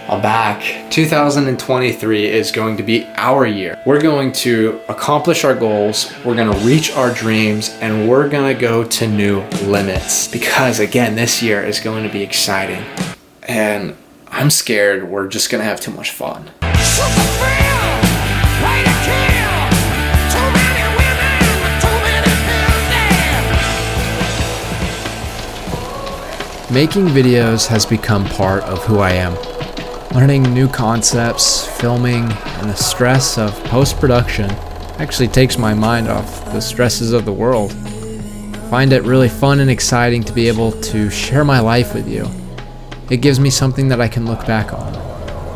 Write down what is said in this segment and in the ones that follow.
I'm back. 2023 is going to be our year. We're going to accomplish our goals, we're gonna reach our dreams, and we're gonna go to new limits. Because again, this year is going to be exciting. And I'm scared we're just gonna have too much fun. Making videos has become part of who I am. Learning new concepts, filming, and the stress of post-production actually takes my mind off the stresses of the world. I find it really fun and exciting to be able to share my life with you. It gives me something that I can look back on.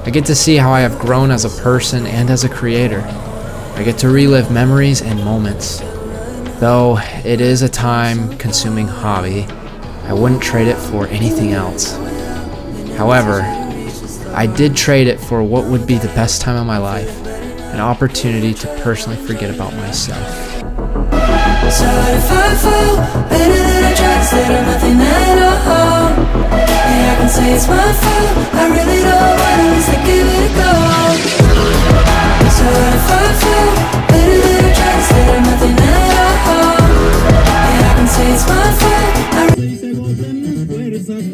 I get to see how I have grown as a person and as a creator. I get to relive memories and moments. Though it is a time-consuming hobby, I wouldn't trade it for anything else. However, I did trade it for what would be the best time of my life, an opportunity to personally forget about myself. So if I fall, better than I tried, instead of nothing at all. Yeah, I can say it's my fault, I really don't want it, so give it a go. So if I fall, better than I tried, instead of nothing at all. Yeah, I can say it's my fault, I really don't want it, so give it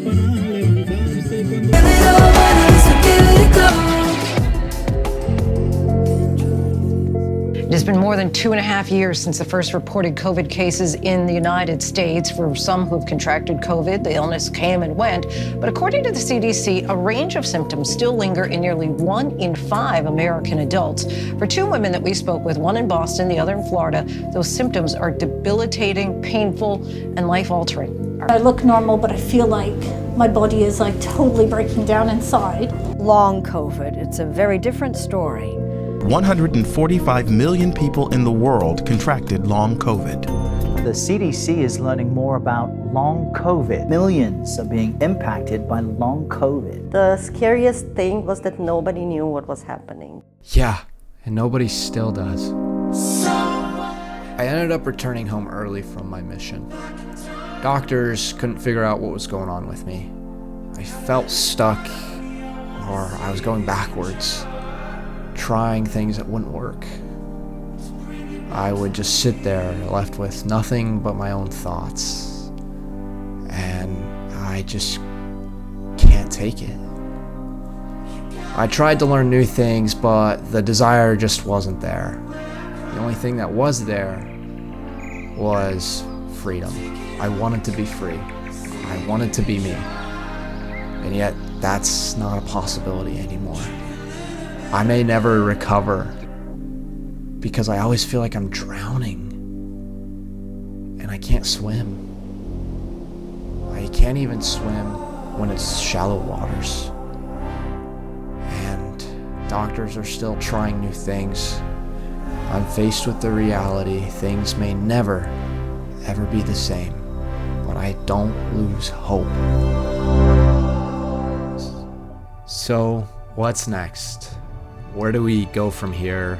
a go. It has been more than 2.5 years since the first reported COVID cases in the United States. For some who've contracted COVID, the illness came and went. But according to the CDC, a range of symptoms still linger in nearly 1 in 5 American adults. For 2 women that we spoke with, one in Boston, the other in Florida, those symptoms are debilitating, painful, and life-altering. I look normal, but I feel like my body is like totally breaking down inside. Long COVID, it's a very different story. 145 million people in the world contracted long COVID. The CDC is learning more about long COVID. Millions are being impacted by long COVID. The scariest thing was that nobody knew what was happening. Yeah, and nobody still does. I ended up returning home early from my mission. Doctors couldn't figure out what was going on with me. I felt stuck, or I was going backwards, trying things that wouldn't work. I would just sit there left with nothing but my own thoughts, and I just can't take it. I tried to learn new things, but the desire just wasn't there. The only thing that was there was freedom. I wanted to be free. I wanted to be me. And yet, that's not a possibility anymore. I may never recover because I always feel like I'm drowning and I can't swim. I can't even swim when it's shallow waters. And doctors are still trying new things. I'm faced with the reality things may never, ever be the same, but I don't lose hope. So, what's next? Where do we go from here?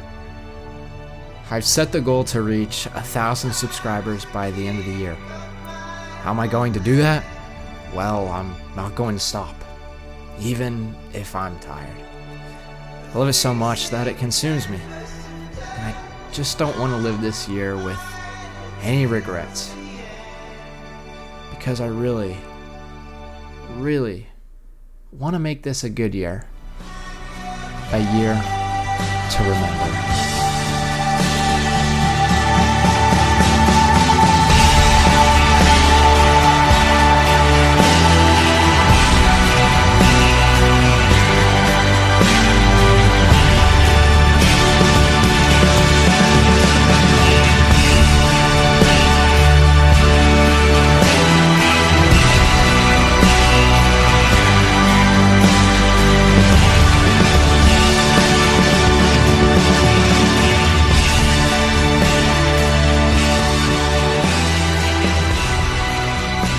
I've set the goal to reach 1,000 subscribers by the end of the year. How am I going to do that? Well, I'm not going to stop, even if I'm tired. I love it so much that it consumes me. And I just don't want to live this year with any regrets. Because I really, really want to make this a good year. A year to remember.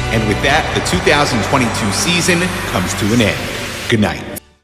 And with that, the 2022 season comes to an end. Good night.